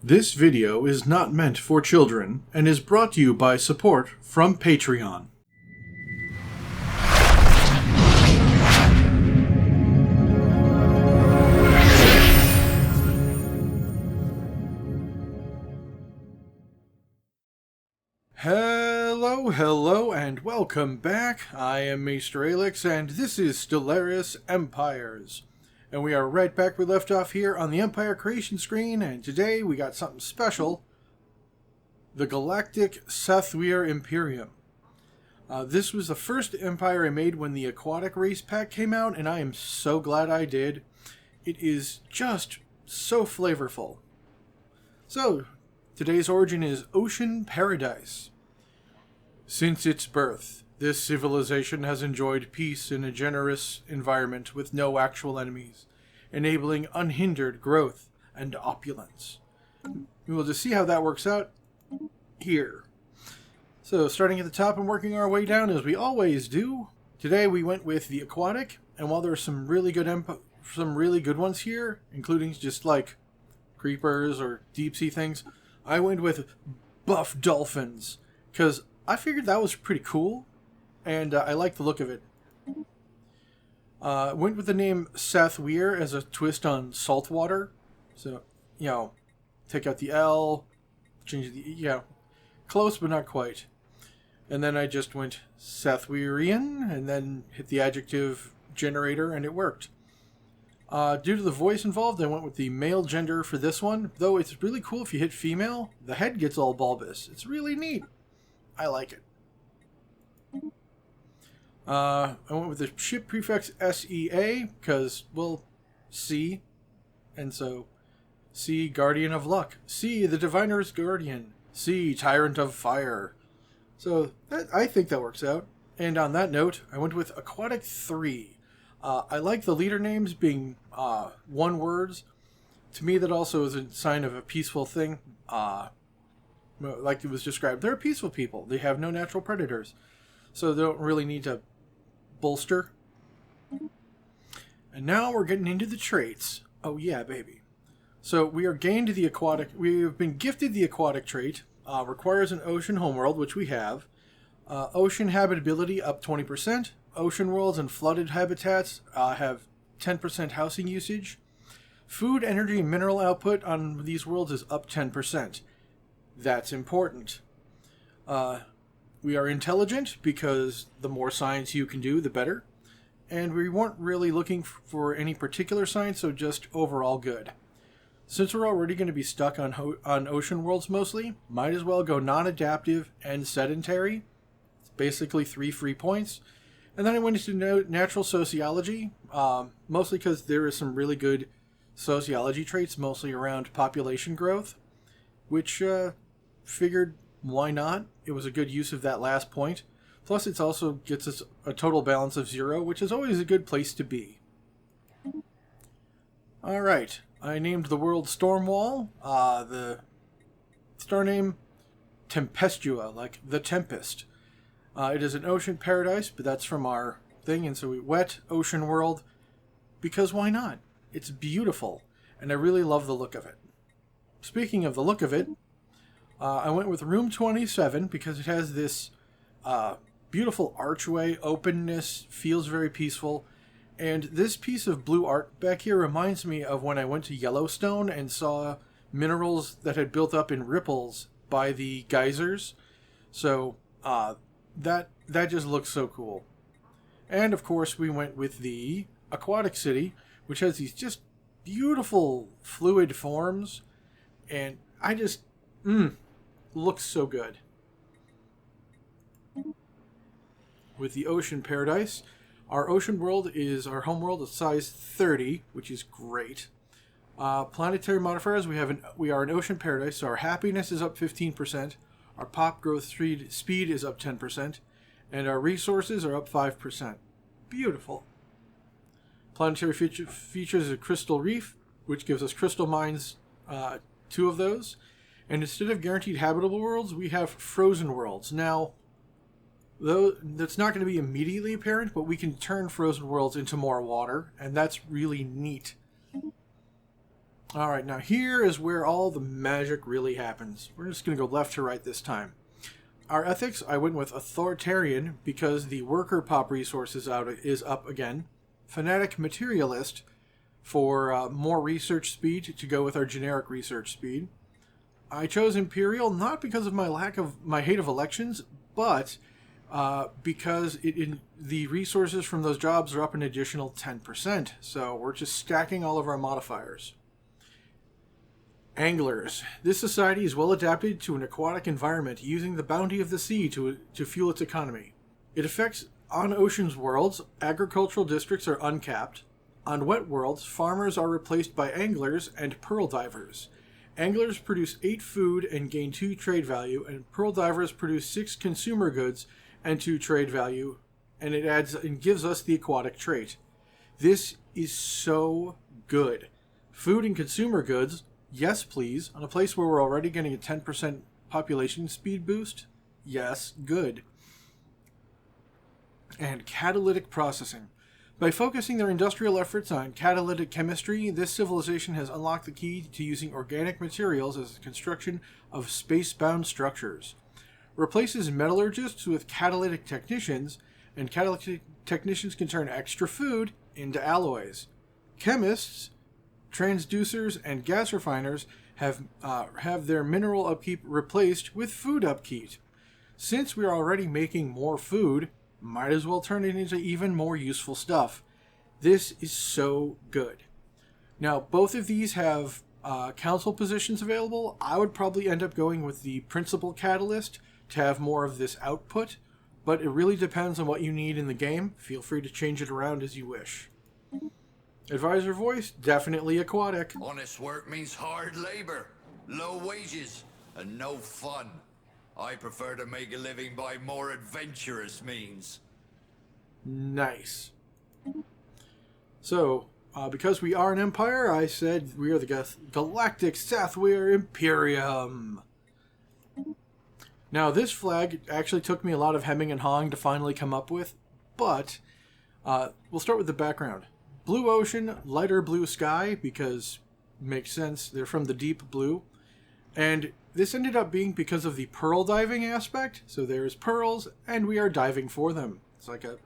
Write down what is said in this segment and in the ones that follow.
This video is not meant for children and is brought to you by support from Patreon. Hello, and welcome back. I am Maester Aelix, and this is Stellaris Empires. And we are right back where we left off here on the Empire creation screen, and today we got something special. The Galactic Sathwir Imperium. This was the first empire I made when the Aquatic race pack came out, and I am so glad I did. It is just so flavorful. So, today's origin is Ocean Paradise. Since its birth, this civilization has enjoyed peace in a generous environment with no actual enemies, enabling unhindered growth and opulence. We will just see how that works out here. So, starting at the top and working our way down as we always do. Today we went with the Aquatic, and while there are some really good ones here, including just like creepers or deep sea things, I went with buff dolphins because I figured that was pretty cool, and I like the look of it. Went with the name Sathwir as a twist on saltwater. So, take out the L, change the E, close but not quite. And then I just went Sathwirian, and then hit the adjective generator, and it worked. Due to the voice involved, I went with the male gender for this one, though it's really cool if you hit female, the head gets all bulbous. It's really neat. I like it. I went with the ship prefix SEA because, well, sea. And so, sea, guardian of luck. Sea, the diviner's guardian. Sea, tyrant of fire. So, I think that works out. And on that note, I went with Aquatic 3. I like the leader names being one words. To me, that also is a sign of a peaceful thing. Like it was described, they're peaceful people. They have no natural predators. So they don't really need to bolster. And now we're getting into the traits. Oh yeah, baby. So we are gained the aquatic. We have been gifted the aquatic trait. Requires an ocean homeworld, which we have. Ocean habitability up 20%. Ocean worlds and flooded habitats have 10% housing usage. Food, energy, and mineral output on these worlds is up 10%. That's important. We are intelligent because the more science you can do, the better. And we weren't really looking for any particular science, so just overall good. Since we're already going to be stuck on ocean worlds mostly, might as well go non-adaptive and sedentary. It's basically 3 free points. And then I went into natural sociology, mostly because there is some really good sociology traits, mostly around population growth, which figured why not? It was a good use of that last point. Plus, it also gets us a total balance of 0, which is always a good place to be. Alright, I named the world Stormwall. The star name Tempestua, like the Tempest. It is an ocean paradise, but that's from our thing, and so we wet ocean world, because why not? It's beautiful, and I really love the look of it. Speaking of the look of it, I went with room 27 because it has this beautiful archway, openness, feels very peaceful. And this piece of blue art back here reminds me of when I went to Yellowstone and saw minerals that had built up in ripples by the geysers. So that just looks so cool. And of course we went with the Aquatic City, which has these just beautiful fluid forms. And I just... looks so good. With the Ocean Paradise, our ocean world is our home world of size 30, which is great. Planetary modifiers, we are an ocean paradise, so our happiness is up 15%, our pop growth speed is up 10%, and our resources are up 5%. Beautiful. Planetary features a crystal reef, which gives us crystal mines, 2 of those. And instead of guaranteed habitable worlds, we have frozen worlds. Now, though that's not going to be immediately apparent, but we can turn frozen worlds into more water, and that's really neat. Alright, now here is where all the magic really happens. We're just going to go left to right this time. Our ethics, I went with Authoritarian because the worker pop resource is up again. Fanatic Materialist for more research speed to go with our generic research speed. I chose Imperial not because of my hate of elections, but because the resources from those jobs are up an additional 10%. So we're just stacking all of our modifiers. Anglers. This society is well adapted to an aquatic environment, using the bounty of the sea to fuel its economy. It affects on oceans worlds, agricultural districts are uncapped. On wet worlds, farmers are replaced by anglers and pearl divers. Anglers produce 8 food and gain 2 trade value, and pearl divers produce 6 consumer goods and 2 trade value, and it gives us the aquatic trait. This is so good. Food and consumer goods, yes please, on a place where we're already getting a 10% population speed boost, yes, good. And catalytic processing. By focusing their industrial efforts on catalytic chemistry, this civilization has unlocked the key to using organic materials as the construction of space-bound structures. Replaces metallurgists with catalytic technicians, and catalytic technicians can turn extra food into alloys. Chemists, transducers, and gas refiners have their mineral upkeep replaced with food upkeep. Since we are already making more food, might as well turn it into even more useful stuff. This is so good. Now, both of these have council positions available. I would probably end up going with the principal catalyst to have more of this output, but it really depends on what you need in the game. Feel free to change it around as you wish. Advisor voice, definitely aquatic. Honest work means hard labor, low wages, and no fun. I prefer to make a living by more adventurous means. Nice. So, because we are an empire, I said we are the Galactic Sathwir Imperium. Now, this flag actually took me a lot of hemming and hawing to finally come up with, but we'll start with the background. Blue ocean, lighter blue sky, because makes sense, they're from the deep blue. And this ended up being because of the pearl diving aspect. So there's pearls, and we are diving for them. It's like a,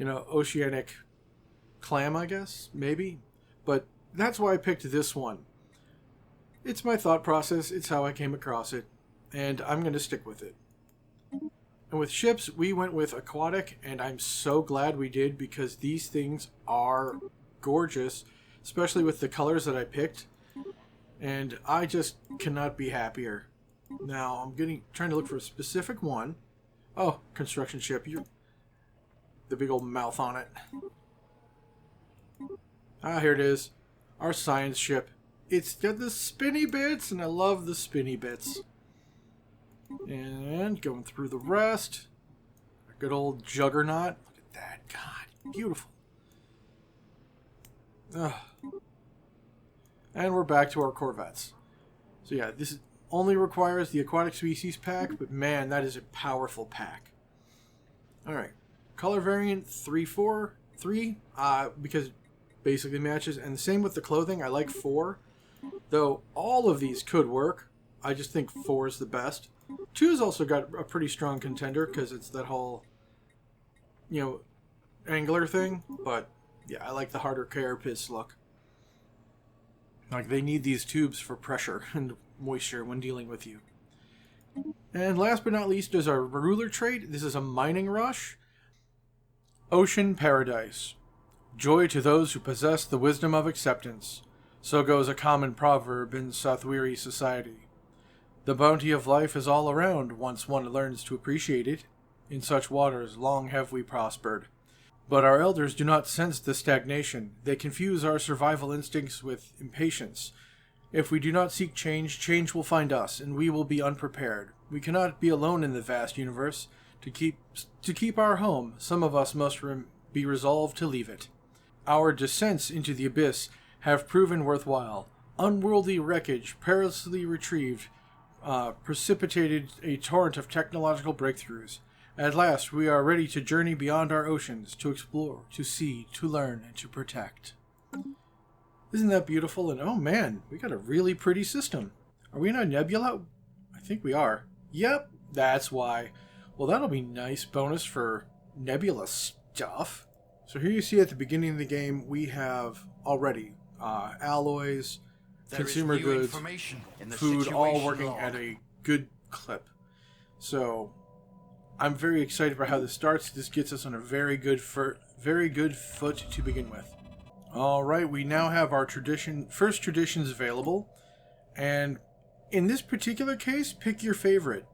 oceanic clam, I guess, maybe. But that's why I picked this one. It's my thought process, it's how I came across it, and I'm going to stick with it. And with ships, we went with aquatic, and I'm so glad we did, because these things are gorgeous, especially with the colors that I picked. And I just cannot be happier. Now, I'm trying to look for a specific one. Oh, construction ship. The big old mouth on it. Ah, here it is. Our science ship. It's got the spinny bits, and I love the spinny bits. And going through the rest. A good old juggernaut. Look at that. God, beautiful. Ugh. And we're back to our Corvettes. So yeah, this only requires the aquatic species pack, but man, that is a powerful pack. Alright. Color variant 343, because it basically matches. And the same with the clothing, I like 4. Though all of these could work, I just think 4 is the best. 2's also got a pretty strong contender, because it's that whole, angler thing. But yeah, I like the harder carapace look. Like, they need these tubes for pressure and moisture when dealing with you. And last but not least is our ruler trait. This is a mining rush. Ocean Paradise. Joy to those who possess the wisdom of acceptance. So goes a common proverb in Sathwiri society. The bounty of life is all around once one learns to appreciate it. In such waters long have we prospered. But our elders do not sense the stagnation. They confuse our survival instincts with impatience. If we do not seek change, change will find us, and we will be unprepared. We cannot be alone in the vast universe. To keep our home, some of us must be resolved to leave it. Our descents into the abyss have proven worthwhile. Unworldly wreckage, perilously retrieved, precipitated a torrent of technological breakthroughs. At last, we are ready to journey beyond our oceans, to explore, to see, to learn, and to protect. Isn't that beautiful? And oh man, we got a really pretty system. Are we in a nebula? I think we are. Yep, that's why. Well, that'll be nice bonus for nebula stuff. So here you see at the beginning of the game, we have already alloys, consumer goods, food, all working at a good clip. So I'm very excited for how this starts. This gets us on a very good foot to begin with. All right, we now have our first traditions available, and in this particular case, pick your favorite.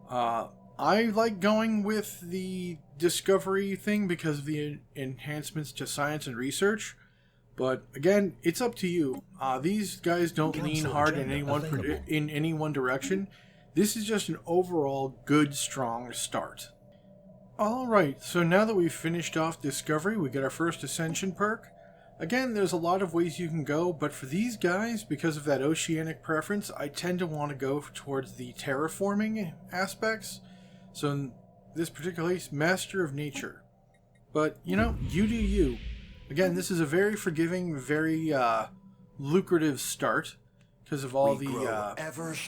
I like going with the discovery thing because of the enhancements to science and research. But again, it's up to you. These guys don't lean hard in any one direction. This is just an overall good, strong start. Alright, so now that we've finished off Discovery, we get our first Ascension perk. Again, there's a lot of ways you can go, but for these guys, because of that oceanic preference, I tend to want to go towards the terraforming aspects. So in this particular case, Master of Nature. But, you know, you do you. Again, this is a very forgiving, very lucrative start because of all the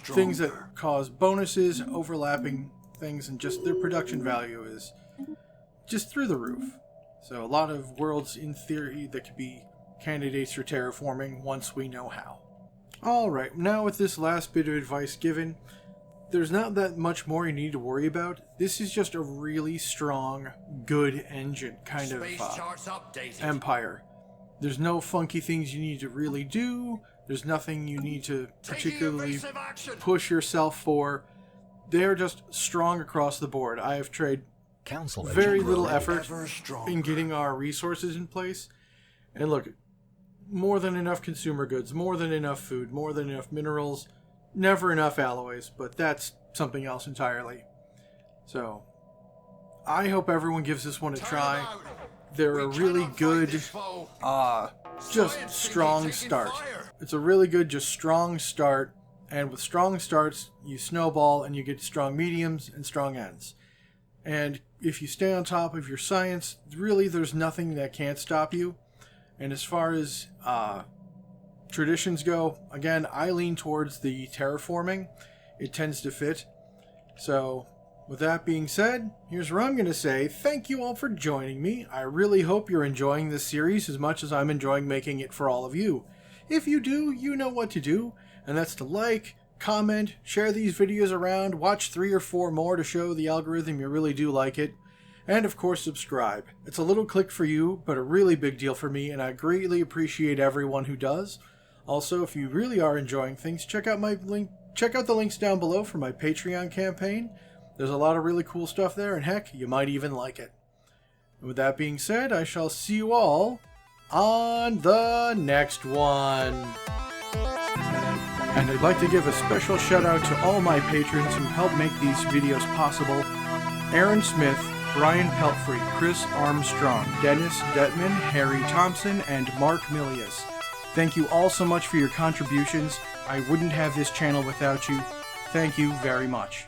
things that cause bonuses, overlapping things, and just their production value is just through the roof. So a lot of worlds, in theory, that could be candidates for terraforming once we know how. Alright, now with this last bit of advice given, there's not that much more you need to worry about. This is just a really strong, good engine kind of empire. There's no funky things you need to really do. There's nothing you need to particularly push yourself for. They're just strong across the board. I have tried very little effort in getting our resources in place. And look, more than enough consumer goods, more than enough food, more than enough minerals, never enough alloys, but that's something else entirely. So, I hope everyone gives this one a try. They're a really good, just strong start. It's a really good, just strong start. And with strong starts, you snowball and you get strong mediums and strong ends. And if you stay on top of your science, really there's nothing that can't stop you. And as far as traditions go, again, I lean towards the terraforming. It tends to fit. So, with that being said, here's where I'm going to say thank you all for joining me. I really hope you're enjoying this series as much as I'm enjoying making it for all of you. If you do, you know what to do, and that's to like, comment, share these videos around, watch 3 or 4 more to show the algorithm you really do like it, and of course subscribe. It's a little click for you, but a really big deal for me, and I greatly appreciate everyone who does. Also, if you really are enjoying things, check out the links down below for my Patreon campaign. There's a lot of really cool stuff there, and heck, you might even like it. And with that being said, I shall see you all on the next one. And I'd like to give a special shout out to all my patrons who help make these videos possible. Aaron Smith, Brian Pelfrey, Chris Armstrong, Dennis Detman, Harry Thompson, and Mark Milius. Thank you all so much for your contributions. I wouldn't have this channel without you. Thank you very much.